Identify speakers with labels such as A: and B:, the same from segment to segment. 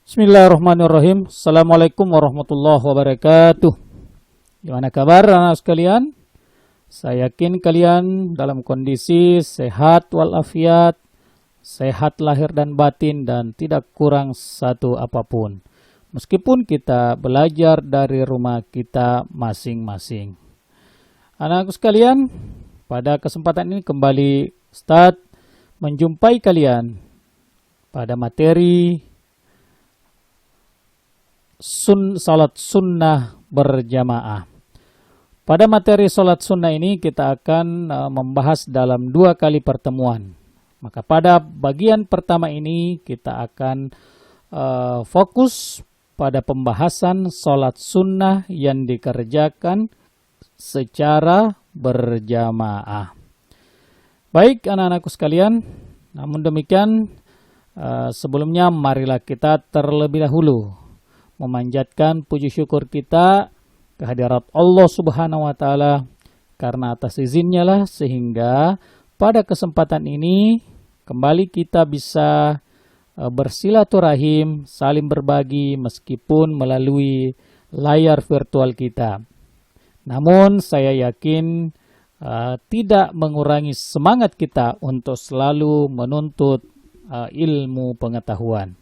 A: Bismillahirrahmanirrahim. Assalamualaikum warahmatullahi wabarakatuh. Gimana kabar anak sekalian? Saya yakin kalian dalam kondisi sehat walafiat, sehat lahir dan batin, dan tidak kurang satu apapun. Meskipun kita belajar dari rumah kita masing-masing. Anak sekalian, pada kesempatan ini kembali Ustaz menjumpai kalian pada materi salat sunnah berjamaah. Pada materi salat sunnah ini kita akan membahas dalam 2 kali pertemuan. Maka pada bagian pertama ini kita akan fokus pada pembahasan salat sunnah yang dikerjakan secara berjamaah. Baik anak-anakku sekalian, namun demikian sebelumnya marilah kita terlebih dahulu memanjatkan puji syukur kita kehadirat Allah Subhanahu wa taala karena atas izinnya lah sehingga pada kesempatan ini kembali kita bisa bersilaturahim, saling berbagi meskipun melalui layar virtual kita. Namun saya yakin tidak mengurangi semangat kita untuk selalu menuntut ilmu pengetahuan.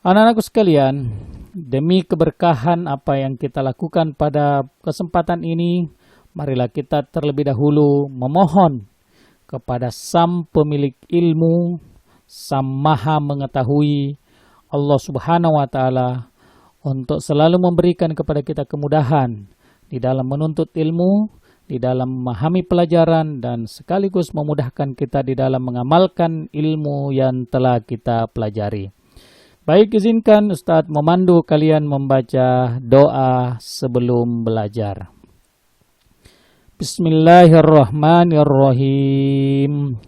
A: Anak-anakku sekalian, demi keberkahan apa yang kita lakukan pada kesempatan ini, marilah kita terlebih dahulu memohon kepada Sang Pemilik Ilmu, Sang Maha Mengetahui, Allah Subhanahu wa taala untuk selalu memberikan kepada kita kemudahan di dalam menuntut ilmu, di dalam memahami pelajaran, dan sekaligus memudahkan kita di dalam mengamalkan ilmu yang telah kita pelajari. Baik, izinkan Ustadz memandu kalian membaca doa sebelum belajar. Bismillahirrahmanirrahim.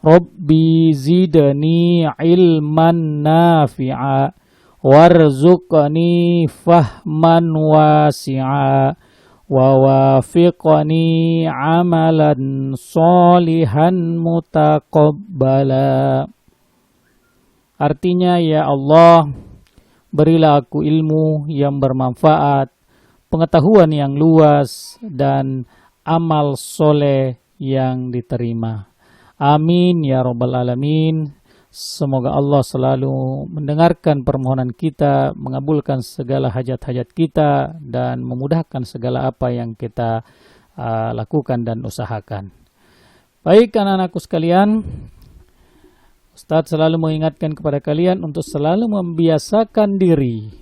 A: Rabbi zidni ilman nafi'a warzuqni fahman wasi'a wa wafiqni amalan solihan mutaqabbala. Artinya, ya Allah, berilah aku ilmu yang bermanfaat, pengetahuan yang luas, dan amal soleh yang diterima. Amin ya rabbal alamin. Semoga Allah selalu mendengarkan permohonan kita, mengabulkan segala hajat-hajat kita, dan memudahkan segala apa yang kita lakukan dan usahakan. Baik anak-anakku sekalian, Ustadz selalu mengingatkan kepada kalian untuk selalu membiasakan diri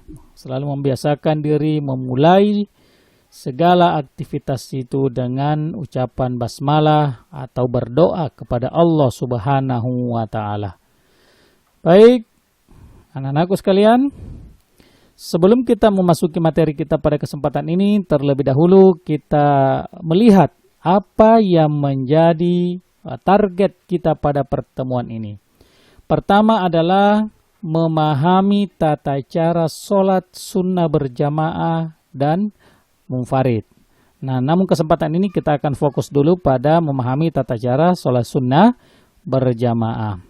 A: memulai segala aktivitas itu dengan ucapan basmalah atau berdoa kepada Allah Subhanahu wa taala. Baik, anak-anakku sekalian, sebelum kita memasuki materi kita pada kesempatan ini, terlebih dahulu kita melihat apa yang menjadi target kita pada pertemuan ini. Pertama adalah memahami tata cara sholat sunnah berjamaah dan munfarid. Nah, namun kesempatan ini kita akan fokus dulu pada memahami tata cara sholat sunnah berjamaah.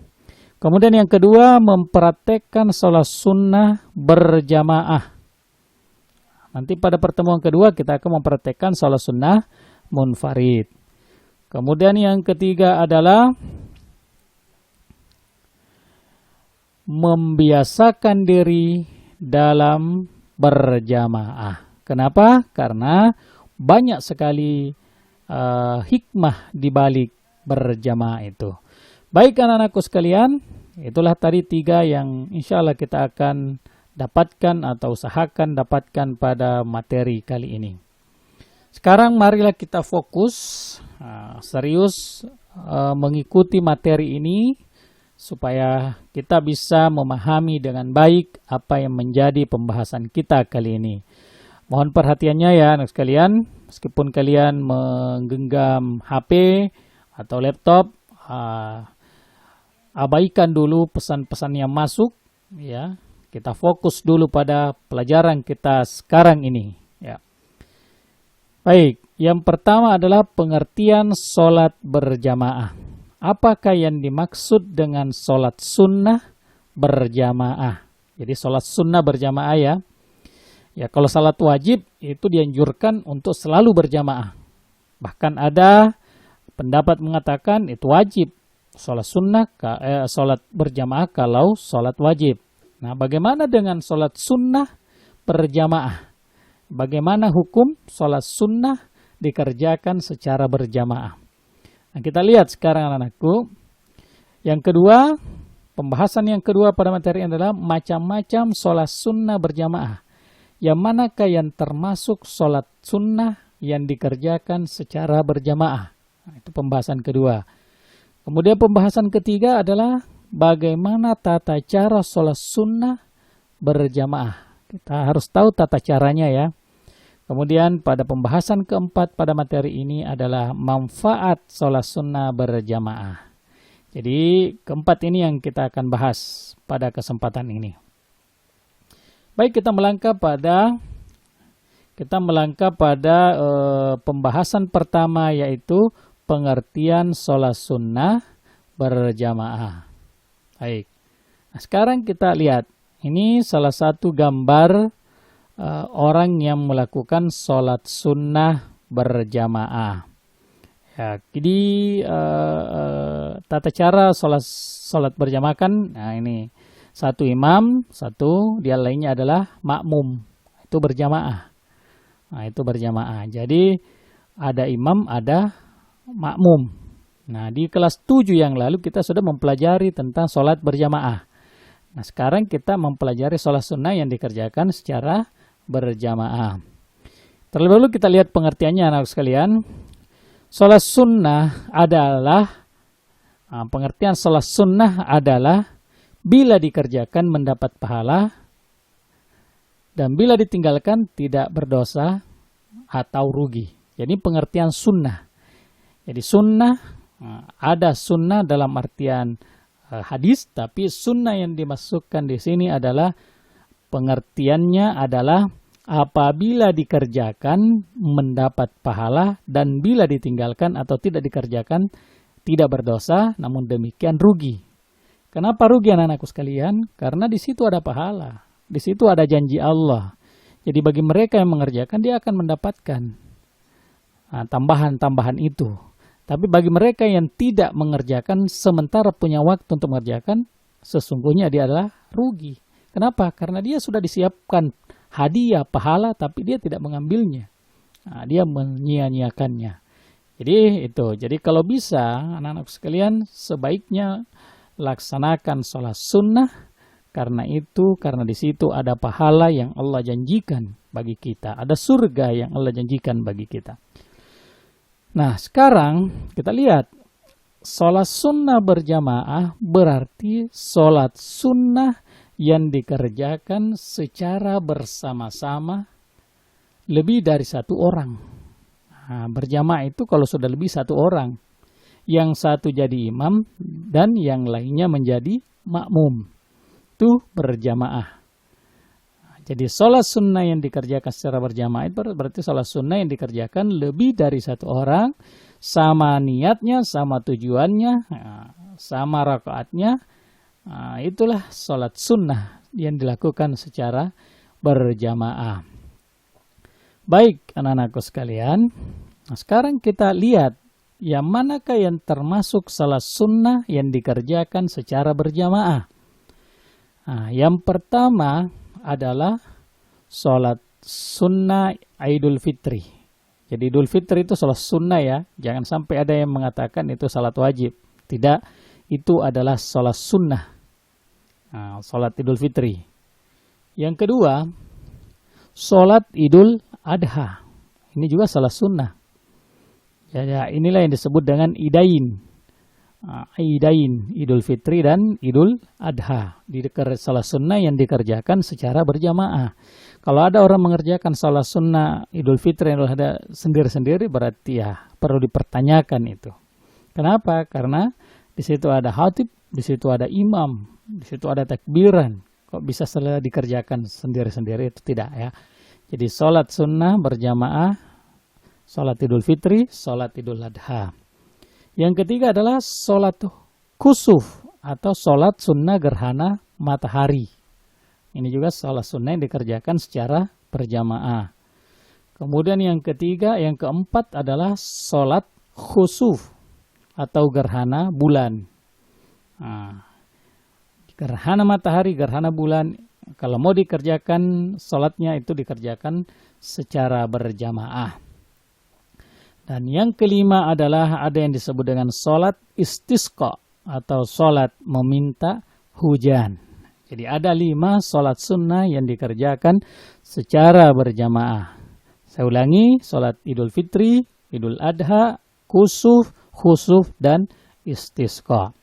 A: Kemudian yang kedua, mempraktekkan sholat sunnah berjamaah. Nanti pada pertemuan kedua kita akan mempraktekkan sholat sunnah munfarid. Kemudian yang ketiga adalah membiasakan diri dalam berjamaah. Kenapa? Karena banyak sekali hikmah di balik berjamaah itu. Baik anak-anakku sekalian, itulah tadi 3 yang insya Allah kita akan dapatkan atau usahakan dapatkan pada materi kali ini. Sekarang marilah kita fokus serius mengikuti materi ini supaya kita bisa memahami dengan baik apa yang menjadi pembahasan kita kali ini. Mohon perhatiannya ya anak sekalian, meskipun kalian menggenggam HP atau laptop, abaikan dulu pesan-pesan yang masuk, ya. Kita fokus dulu pada pelajaran kita sekarang ini, ya. Baik, yang pertama adalah pengertian sholat berjamaah. Apakah yang dimaksud dengan sholat sunnah berjamaah? Jadi sholat sunnah berjamaah ya. Ya kalau salat wajib itu dianjurkan untuk selalu berjamaah. Bahkan ada pendapat mengatakan itu wajib sholat sunnah, sholat berjamaah kalau sholat wajib. Nah bagaimana dengan sholat sunnah berjamaah? Bagaimana hukum sholat sunnah dikerjakan secara berjamaah? Nah kita lihat sekarang anak-anakku. Yang kedua, pembahasan yang kedua pada materi adalah macam-macam sholat sunnah berjamaah. Yang manakah yang termasuk sholat sunnah yang dikerjakan secara berjamaah? Nah, itu pembahasan kedua. Kemudian pembahasan ketiga adalah bagaimana tata cara sholat sunnah berjamaah. Kita harus tahu tata caranya ya. Kemudian pada pembahasan keempat pada materi ini adalah manfaat sholat sunnah berjamaah. Jadi keempat ini yang kita akan bahas pada kesempatan ini. Baik, kita melangkah pada pembahasan pertama, yaitu pengertian sholat sunnah berjamaah. Baik, nah, sekarang kita lihat ini salah satu gambar orang yang melakukan sholat sunnah berjamaah. Ya, jadi tata cara sholat berjamaah kan, nah ini satu imam, satu dia lainnya adalah makmum, itu berjamaah. Nah itu berjamaah. Jadi ada imam, ada makmum. Nah di kelas 7 yang lalu kita sudah mempelajari tentang sholat berjamaah. Nah sekarang kita mempelajari sholat sunnah yang dikerjakan secara berjamaah. Terlebih dahulu kita lihat pengertiannya anak sekalian. Sholat sunnah adalah, pengertian sholat sunnah adalah bila dikerjakan mendapat pahala dan bila ditinggalkan tidak berdosa atau rugi. Jadi pengertian sunnah. Jadi sunnah, ada sunnah dalam artian hadis, tapi sunnah yang dimasukkan di sini adalah pengertiannya adalah apabila dikerjakan mendapat pahala dan bila ditinggalkan atau tidak dikerjakan tidak berdosa, namun demikian rugi. Kenapa rugi anak-anakku sekalian? Karena di situ ada pahala, di situ ada janji Allah. Jadi bagi mereka yang mengerjakan dia akan mendapatkan tambahan-tambahan itu. Tapi bagi mereka yang tidak mengerjakan sementara punya waktu untuk mengerjakan, sesungguhnya dia adalah rugi. Kenapa? Karena dia sudah disiapkan hadiah pahala tapi dia tidak mengambilnya. Nah, dia menyia-nyiakannya. Jadi itu. Jadi kalau bisa anak-anak sekalian sebaiknya laksanakan sholat sunnah karena di situ ada pahala yang Allah janjikan bagi kita, ada surga yang Allah janjikan bagi kita. Nah sekarang kita lihat sholat sunnah berjamaah berarti sholat sunnah yang dikerjakan secara bersama-sama lebih dari satu orang. Nah, berjamaah itu kalau sudah lebih satu orang, yang satu jadi imam dan yang lainnya menjadi makmum, itu berjamaah. Jadi sholat sunnah yang dikerjakan secara berjamaah itu berarti sholat sunnah yang dikerjakan lebih dari satu orang, sama niatnya, sama tujuannya, sama rakaatnya. Itulah sholat sunnah yang dilakukan secara berjamaah. Baik anak-anakku sekalian, nah sekarang kita lihat yang manakah yang termasuk sholat sunnah yang dikerjakan secara berjamaah. Nah, yang pertama adalah sholat sunnah Idul Fitri. Jadi Idul Fitri itu sholat sunnah ya. Jangan sampai ada yang mengatakan itu sholat wajib. Tidak, itu adalah sholat sunnah. Nah, sholat Idul Fitri. Yang kedua, sholat Idul Adha. Ini juga sholat sunnah. Ya, inilah yang disebut dengan idain. Idain, Idul Fitri dan Idul Adha. Salat sunnah yang dikerjakan secara berjamaah. Kalau ada orang mengerjakan salat sunnah Idul Fitri dan Idul Adha sendiri-sendiri, berarti ya perlu dipertanyakan itu. Kenapa? Karena di situ ada khatib, di situ ada imam, di situ ada takbiran. Kok bisa dikerjakan sendiri-sendiri? Itu tidak ya. Jadi salat sunnah berjamaah, salat Idul Fitri, salat Idul Adha. Yang ketiga adalah salat kusuf atau salat sunnah gerhana matahari. Ini juga sholat sunnah yang dikerjakan secara berjamaah. Kemudian yang keempat adalah sholat khusuf atau gerhana bulan. Nah, gerhana matahari, gerhana bulan, kalau mau dikerjakan sholatnya itu dikerjakan secara berjamaah. Dan yang kelima adalah ada yang disebut dengan sholat istisqa atau sholat meminta hujan. Jadi ada 5 sholat sunnah yang dikerjakan secara berjamaah. Saya ulangi, sholat Idul Fitri, Idul Adha, kusuf, khusuf, dan istisqa.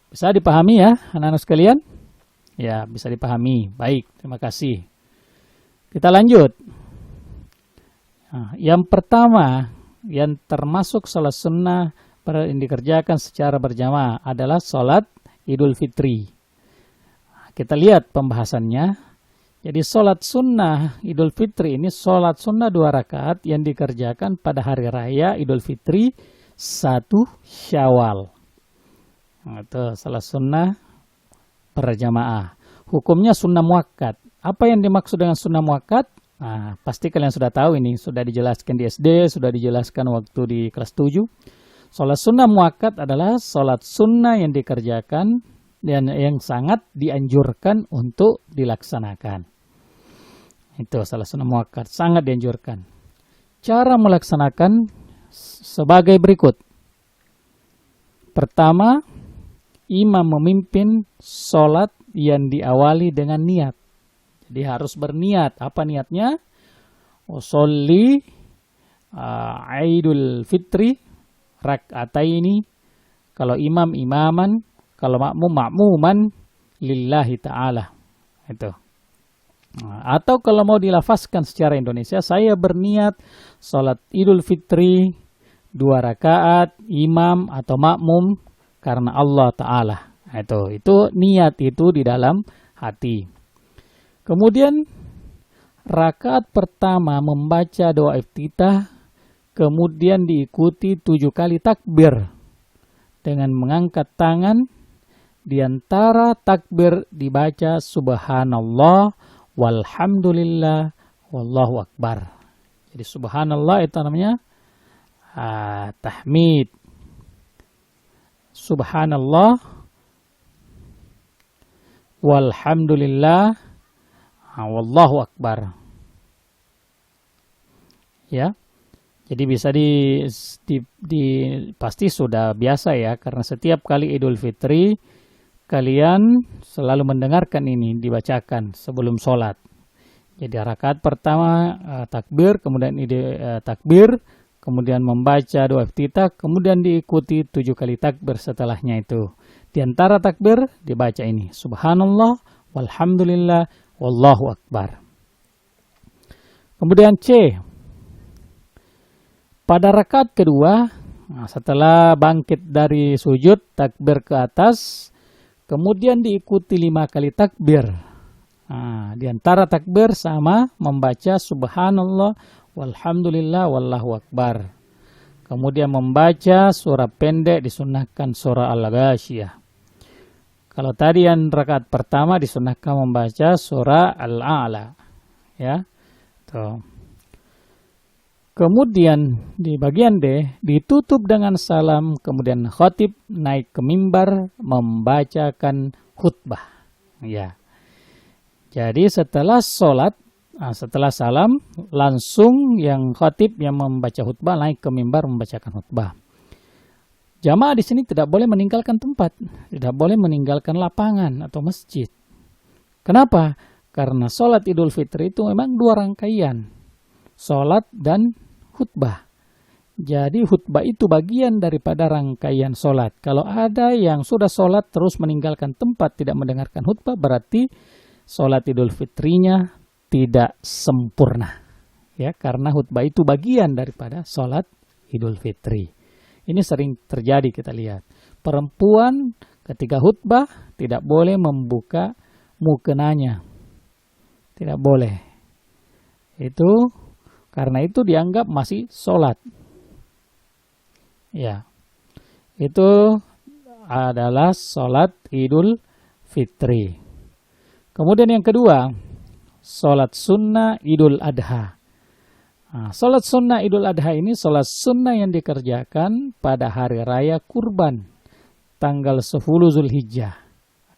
A: Bisa dipahami ya anak-anak sekalian? Ya, bisa dipahami. Baik, terima kasih. Kita lanjut. Nah, yang pertama, yang termasuk sholat sunnah yang dikerjakan secara berjamaah adalah sholat Idul Fitri. Kita lihat pembahasannya. Jadi sholat sunnah Idul Fitri ini sholat sunnah 2 rakaat yang dikerjakan pada hari raya Idul Fitri 1 Syawal. Nah, itu sholat sunnah berjamaah. Hukumnya sunnah muakkad. Apa yang dimaksud dengan sunnah muakkad? Nah, pasti kalian sudah tahu ini. Sudah dijelaskan di SD, sudah dijelaskan waktu di kelas 7. Sholat sunnah muakkad adalah sholat sunnah yang dikerjakan dan yang sangat dianjurkan untuk dilaksanakan. Itu sholat sunnah muakkad, sangat dianjurkan. Cara melaksanakan sebagai berikut. Pertama, imam memimpin sholat yang diawali dengan niat. Jadi harus berniat. Apa niatnya? Usolli Idul Fitri rak'ataini. Kalau imam imaman, kalau makmum makmuman lillahi ta'ala. Itu. Atau kalau mau dilafazkan secara Indonesia, saya berniat sholat Idul Fitri 2 rakaat, imam atau makmum karena Allah Ta'ala. Itu niat itu di dalam hati. Kemudian rakaat pertama membaca doa iftitah, kemudian diikuti 7 kali takbir dengan mengangkat tangan. Di antara takbir dibaca subhanallah walhamdulillah wallahu akbar. Jadi subhanallah itu namanya tahmid. Subhanallah walhamdulillah wallahu akbar. Ya. Jadi bisa pasti sudah biasa ya, karena setiap kali Idul Fitri kalian selalu mendengarkan ini dibacakan sebelum sholat. Jadi rakaat pertama takbir, kemudian takbir, kemudian membaca doa iftitah, kemudian diikuti 7 kali takbir setelahnya itu. Di antara takbir dibaca ini, subhanallah, walhamdulillah, wallahu akbar. Kemudian C, pada rakaat kedua, setelah bangkit dari sujud, takbir ke atas, kemudian diikuti 5 kali takbir. Di antara takbir sama membaca subhanallah, walhamdulillah, wallahu akbar. Kemudian membaca surah pendek, disunahkan surah Al-Ghasyiyah. Kalau tadi yang rakaat pertama disunahkan membaca surah Al-A'la. Ya. Tuh. Kemudian di bagian D ditutup dengan salam, kemudian khatib naik ke mimbar membacakan khutbah. Ya. Jadi setelah sholat, setelah salam, langsung yang khatib yang membaca khutbah naik ke mimbar membacakan khutbah. Jamaah di sini tidak boleh meninggalkan tempat, tidak boleh meninggalkan lapangan atau masjid. Kenapa? Karena sholat Idul Fitri itu memang 2 rangkaian, sholat dan khutbah. Jadi khutbah itu bagian daripada rangkaian sholat. Kalau ada yang sudah sholat terus meninggalkan tempat tidak mendengarkan khutbah, berarti sholat Idul Fitrinya tidak sempurna. Ya, karena khutbah itu bagian daripada sholat Idul Fitri. Ini sering terjadi kita lihat. Perempuan ketika khutbah tidak boleh membuka mukenanya. Tidak boleh. Itu karena itu dianggap masih sholat. Ya. Itu adalah sholat Idul Fitri. Kemudian yang kedua, sholat sunnah Idul Adha. Nah, sholat sunnah Idul Adha ini sholat sunnah yang dikerjakan pada hari raya kurban, tanggal 10 Zulhijjah.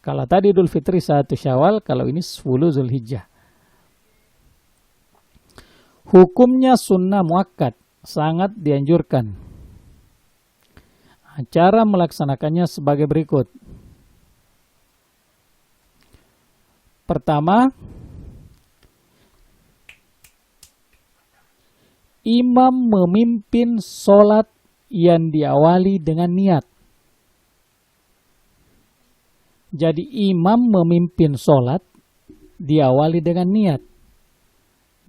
A: Kalau tadi Idul Fitri 1 Syawal, kalau ini 10 Zulhijjah. Hukumnya sunnah muakkad, sangat dianjurkan. Cara melaksanakannya sebagai berikut. Pertama, imam memimpin sholat yang diawali dengan niat. Jadi imam memimpin sholat diawali dengan niat.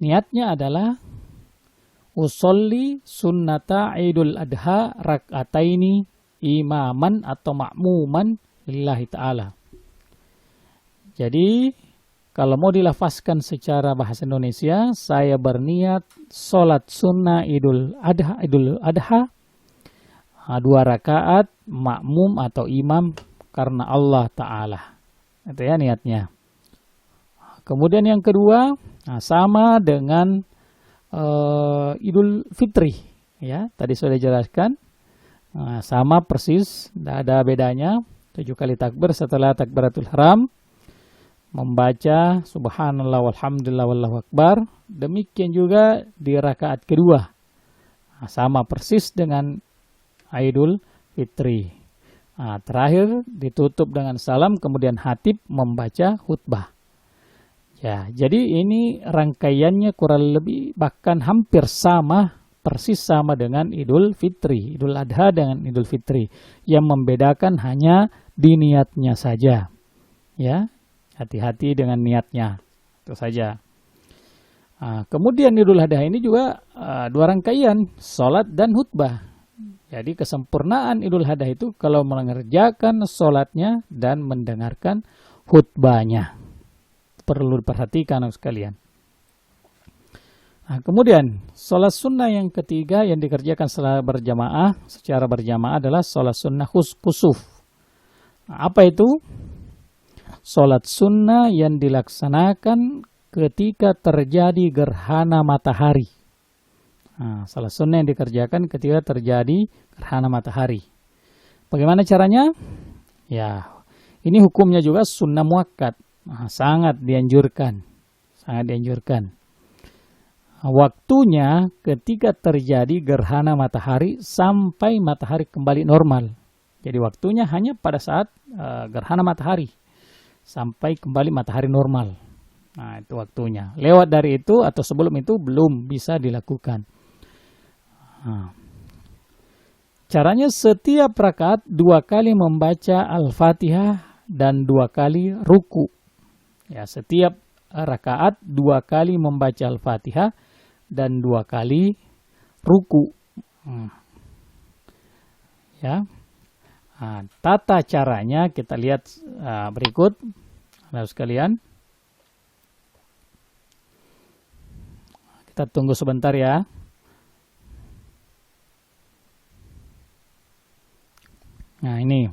A: Niatnya adalah usolli sunnata Idul Adha rak'ataini imaman atau ma'muman lillahi ta'ala. Jadi kalau mau dilafazkan secara bahasa Indonesia, saya berniat sholat sunnah Idul Adha 2 rakaat makmum atau imam karena Allah Ta'ala. Itu ya niatnya. Kemudian yang kedua, sama dengan Idul Fitri. Ya, tadi sudah dijelaskan. Sama persis, tidak ada bedanya. 7 kali takbir setelah takbiratul ihram. Membaca subhanallah walhamdulillah wallahu akbar. Demikian juga di rakaat kedua. Sama persis dengan Idul Fitri. Terakhir ditutup dengan salam, kemudian khatib membaca khutbah. Ya, jadi ini rangkaiannya kurang lebih bahkan hampir sama, persis sama dengan Idul Fitri, Idul Adha dengan Idul Fitri. Yang membedakan hanya di niatnya saja. Ya, hati-hati dengan niatnya. Itu saja. Kemudian Idul Adha ini juga 2 rangkaian, sholat dan khutbah. Jadi kesempurnaan Idul Adha itu kalau mengerjakan sholatnya dan mendengarkan khutbahnya. Perlu diperhatikan sekalian. Kemudian sholat sunnah yang ketiga yang dikerjakan secara berjamaah adalah sholat sunnah kusuf. Apa itu? Sholat sunnah yang dilaksanakan ketika terjadi gerhana matahari. Sholat sunnah yang dikerjakan ketika terjadi gerhana matahari. Bagaimana caranya? Ya, ini hukumnya juga sunnah muakkad. Sangat dianjurkan. Sangat dianjurkan. Waktunya ketika terjadi gerhana matahari sampai matahari kembali normal. Jadi waktunya hanya pada saat gerhana matahari sampai kembali matahari normal. Nah, itu waktunya. Lewat dari itu atau sebelum itu belum bisa dilakukan. Caranya setiap rakaat 2 kali membaca Al-Fatihah dan 2 kali ruku. Ya, setiap rakaat 2 kali membaca Al-Fatihah dan 2 kali ruku. Ya. Tata caranya kita lihat berikut. Saudara sekalian. Kita tunggu sebentar ya. Nah, ini.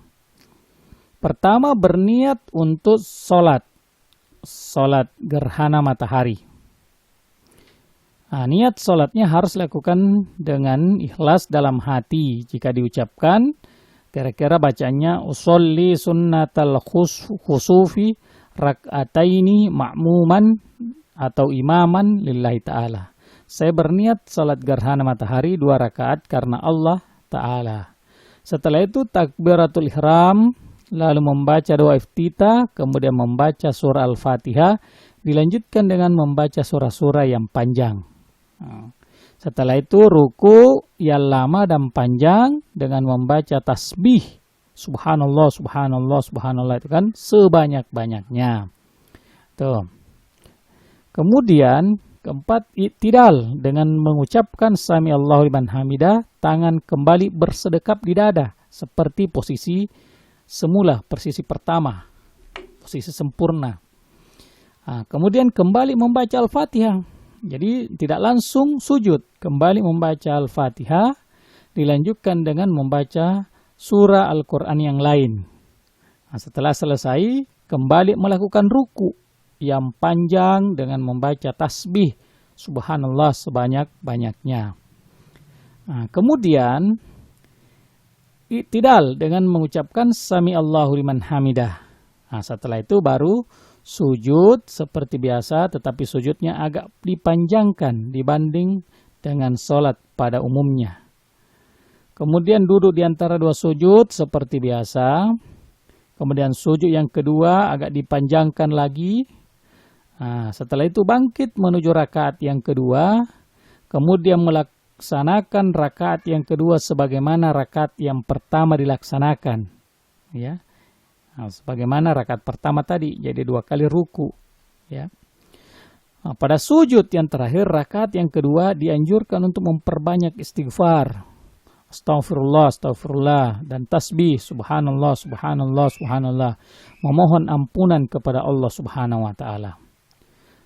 A: Pertama berniat untuk sholat gerhana matahari. Niat sholatnya harus lakukan dengan ikhlas dalam hati. Jika diucapkan, kira-kira bacanya usolli sunnatal khusufi rak'ataini ma'muman atau imaman lillahi ta'ala. Saya berniat sholat gerhana matahari 2 rakaat karena Allah Ta'ala. Setelah itu takbiratul ihram, lalu membaca doa iftitah, kemudian membaca surah Al-Fatihah, dilanjutkan dengan membaca surah-surah yang panjang. Setelah itu ruku yang lama dan panjang dengan membaca tasbih. Subhanallah, subhanallah, subhanallah itu kan sebanyak-banyaknya. Tuh. Kemudian keempat i'tidal dengan mengucapkan sami Allahu liman hamidah, tangan kembali bersedekap di dada seperti posisi semula, posisi pertama, posisi sempurna. Kemudian kembali membaca Al-Fatihah. Jadi tidak langsung sujud, kembali membaca Al-Fatihah, dilanjutkan dengan membaca surah Al-Quran yang lain. Setelah selesai, kembali melakukan ruku. yang panjang dengan membaca tasbih subhanallah sebanyak-banyaknya. Nah, kemudian i'tidal dengan mengucapkan sami Allahu liman hamidah. Nah, setelah itu baru sujud seperti biasa, tetapi sujudnya agak dipanjangkan dibanding dengan sholat pada umumnya. Kemudian duduk di antara dua sujud seperti biasa. Kemudian sujud yang kedua agak dipanjangkan lagi. Nah, setelah itu bangkit menuju rakaat yang kedua. Kemudian melaksanakan rakaat yang kedua sebagaimana rakaat yang pertama dilaksanakan. Ya. Nah, sebagaimana rakaat pertama tadi, jadi 2 kali ruku. Ya. Nah, pada sujud yang terakhir, rakaat yang kedua dianjurkan untuk memperbanyak istighfar. Astaghfirullah, astaghfirullah, dan tasbih, subhanallah, subhanallah, subhanallah. Memohon ampunan kepada Allah subhanahu wa ta'ala.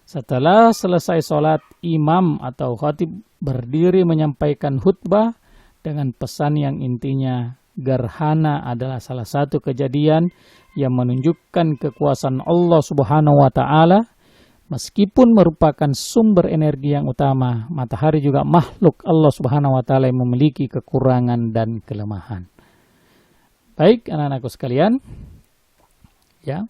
A: Setelah selesai sholat, imam atau khatib berdiri menyampaikan khutbah dengan pesan yang intinya, gerhana adalah salah satu kejadian yang menunjukkan kekuasaan Allah subhanahu wa ta'ala. Meskipun merupakan sumber energi yang utama, matahari juga makhluk Allah subhanahu wa ta'ala yang memiliki kekurangan dan kelemahan. Baik anak-anakku sekalian, ya.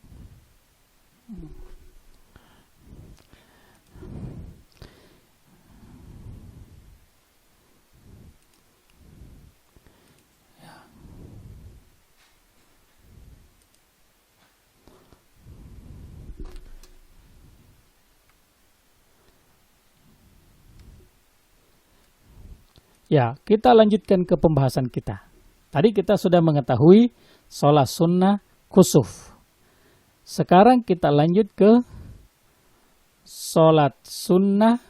A: Ya, kita lanjutkan ke pembahasan kita. Tadi kita sudah mengetahui sholat sunnah kusuf. Sekarang kita lanjut ke sholat sunnah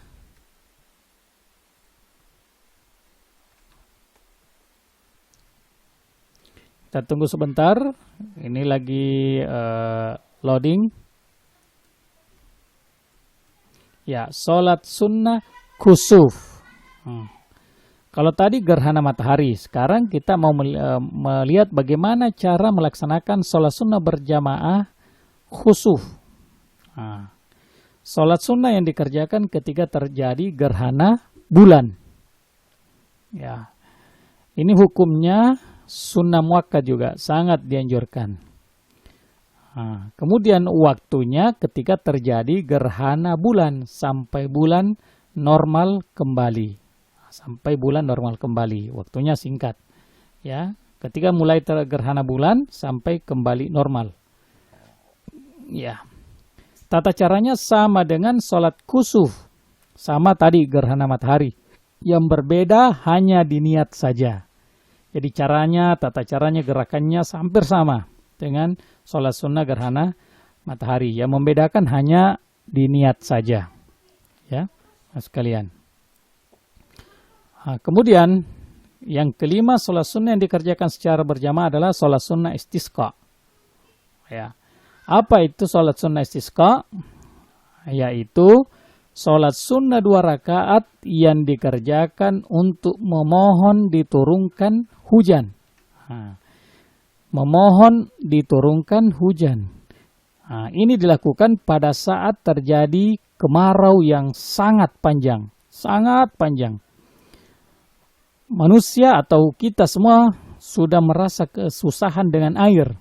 A: kita tunggu sebentar. Ini lagi loading. Ya, sholat sunnah kusuf. Kalau tadi gerhana matahari, sekarang kita mau melihat bagaimana cara melaksanakan sholat sunnah berjamaah khusuf. Nah, sholat sunnah yang dikerjakan ketika terjadi gerhana bulan. Ya, ini hukumnya sunnah muakkad juga, sangat dianjurkan. Nah, kemudian waktunya ketika terjadi gerhana bulan sampai bulan normal kembali. Sampai bulan normal kembali, waktunya singkat. Ya, ketika mulai gerhana bulan sampai kembali normal. Ya, tata caranya sama dengan sholat kusuf, sama tadi gerhana matahari. Yang berbeda hanya di niat saja. Jadi tata caranya, gerakannya hampir sama dengan sholat sunnah gerhana matahari. Yang membedakan hanya di niat saja. Ya, sekalian. Nah, kemudian yang kelima, sholat sunnah yang dikerjakan secara berjamaah adalah sholat sunnah istisqa. Ya. Apa itu sholat sunnah istisqa? Yaitu sholat sunnah 2 rakaat yang dikerjakan untuk memohon diturunkan hujan. Nah, memohon diturunkan hujan. Nah, ini dilakukan pada saat terjadi kemarau yang sangat panjang. Sangat panjang. Manusia atau kita semua sudah merasa kesusahan dengan air.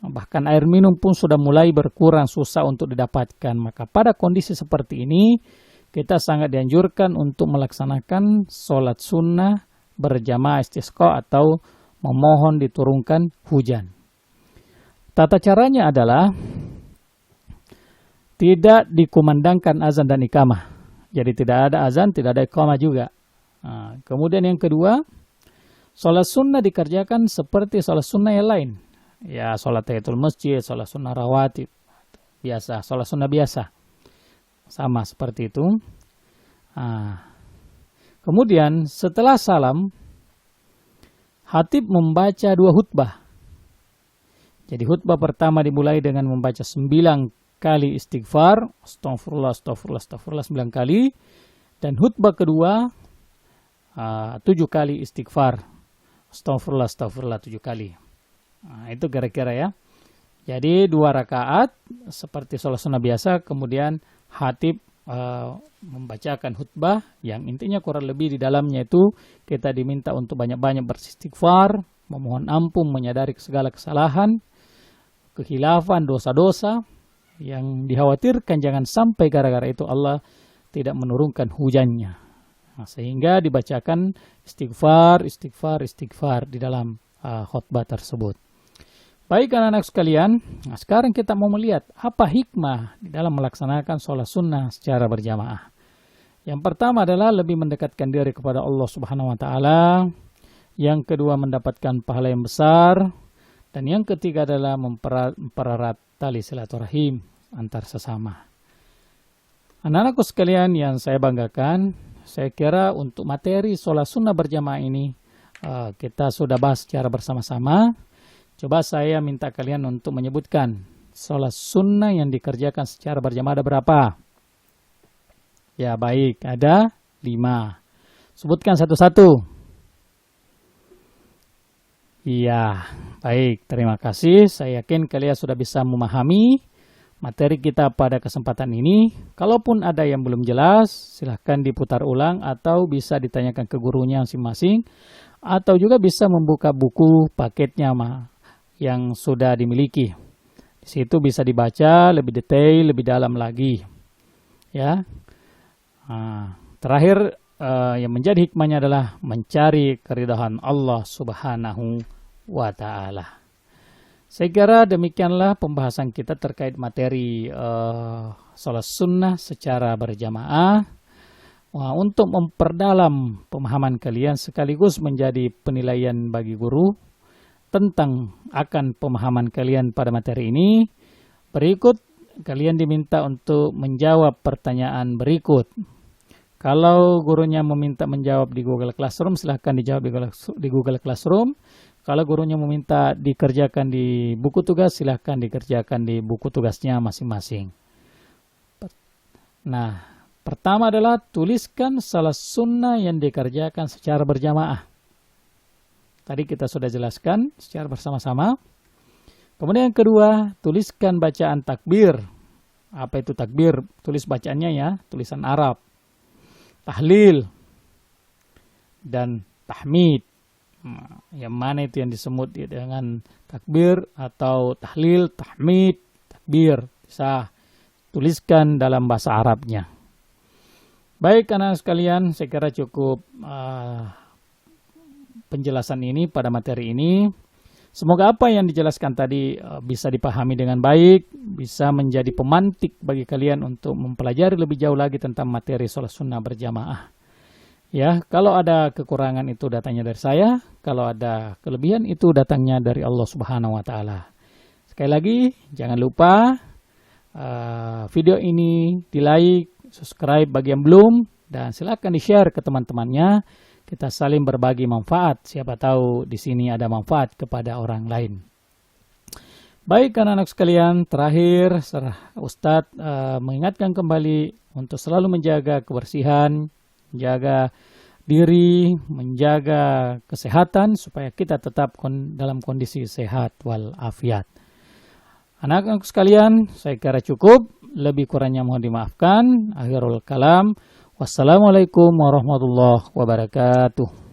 A: Bahkan air minum pun sudah mulai berkurang, susah untuk didapatkan. Maka pada kondisi seperti ini, kita sangat dianjurkan untuk melaksanakan sholat sunnah berjamaah istisqa atau memohon diturunkan hujan. Tata caranya adalah tidak dikumandangkan azan dan iqamah. Jadi tidak ada azan, tidak ada iqamah juga. Nah, kemudian yang kedua, sholat sunnah dikerjakan seperti sholat sunnah yang lain. Ya, sholat tahiyatul masjid, sholat sunnah rawatib, biasa, sholat sunnah biasa. Sama seperti itu. Nah, kemudian setelah salam, khatib membaca 2 khutbah. Jadi khutbah pertama dimulai dengan membaca 9 kali istighfar, astagfirullah, astagfirullah, astagfirullah 9 kali. Dan khutbah kedua 7 kali istighfar, astagfirullah, astagfirullah 7 kali. Nah, itu kira-kira ya. Jadi 2 rakaat seperti sholat sunnah biasa, kemudian khatib membacakan khutbah yang intinya kurang lebih di dalamnya itu kita diminta untuk banyak-banyak beristighfar, memohon ampun, menyadari segala kesalahan, kekhilafan, dosa-dosa yang dikhawatirkan jangan sampai gara-gara itu Allah tidak menurunkan hujannya. Nah, sehingga dibacakan istighfar di dalam khutbah tersebut. Baik anak-anak sekalian, nah sekarang kita mau melihat apa hikmah di dalam melaksanakan sholat sunnah secara berjamaah. Yang pertama adalah lebih mendekatkan diri kepada Allah Subhanahu wa Ta'ala. Yang kedua mendapatkan pahala yang besar. Dan yang ketiga adalah mempererat tali silaturahim antar sesama. Anak-anakku sekalian yang saya banggakan, saya kira untuk materi sholat sunnah berjamaah ini kita sudah bahas secara bersama-sama. Coba saya minta kalian untuk menyebutkan sholat sunnah yang dikerjakan secara berjamaah ada berapa? Ya baik, ada 5. Sebutkan satu-satu. Iya, baik, terima kasih. Saya yakin kalian sudah bisa memahami materi kita pada kesempatan ini. Kalaupun ada yang belum jelas, silahkan diputar ulang atau bisa ditanyakan ke gurunya masing-masing. Atau juga bisa membuka buku paketnya yang sudah dimiliki. Di situ bisa dibaca lebih detail, lebih dalam lagi. Ya. Nah, terakhir yang menjadi hikmahnya adalah mencari keridhaan Allah Subhanahu wa Ta'ala. Saya kira demikianlah pembahasan kita terkait materi sholat sunnah secara berjamaah. Untuk memperdalam pemahaman kalian sekaligus menjadi penilaian bagi guru tentang akan pemahaman kalian pada materi ini, berikut kalian diminta untuk menjawab pertanyaan berikut. Kalau gurunya meminta menjawab di Google Classroom, silahkan dijawab di Google Classroom. Kalau gurunya meminta dikerjakan di buku tugas, silahkan dikerjakan di buku tugasnya masing-masing. Nah, pertama adalah tuliskan salah sunnah yang dikerjakan secara berjamaah. Tadi kita sudah jelaskan secara bersama-sama. Kemudian yang kedua, tuliskan bacaan takbir. Apa itu takbir? Tulis bacaannya ya, tulisan Arab. Tahlil dan tahmid. Yang mana itu yang disebut dengan takbir atau tahlil, tahmid, takbir. Bisa tuliskan dalam bahasa Arabnya. Baik anak sekalian, saya kira cukup penjelasan ini pada materi ini. Semoga apa yang dijelaskan tadi bisa dipahami dengan baik, bisa menjadi pemantik bagi kalian untuk mempelajari lebih jauh lagi tentang materi sholat sunnah berjamaah. Ya, kalau ada kekurangan itu datangnya dari saya, kalau ada kelebihan itu datangnya dari Allah Subhanahu wa Ta'ala. Sekali lagi, jangan lupa video ini di-like, subscribe bagi yang belum, dan silakan di-share ke teman-temannya. Kita saling berbagi manfaat. Siapa tahu di sini ada manfaat kepada orang lain. Baik anak-anak sekalian, terakhir Ustadz mengingatkan kembali untuk selalu menjaga kebersihan, menjaga diri, menjaga kesehatan supaya kita tetap dalam kondisi sehat walafiat. Anak-anak sekalian, saya kira cukup. Lebih kurangnya mohon dimaafkan. Akhirul kalam. Wassalamualaikum warahmatullahi wabarakatuh.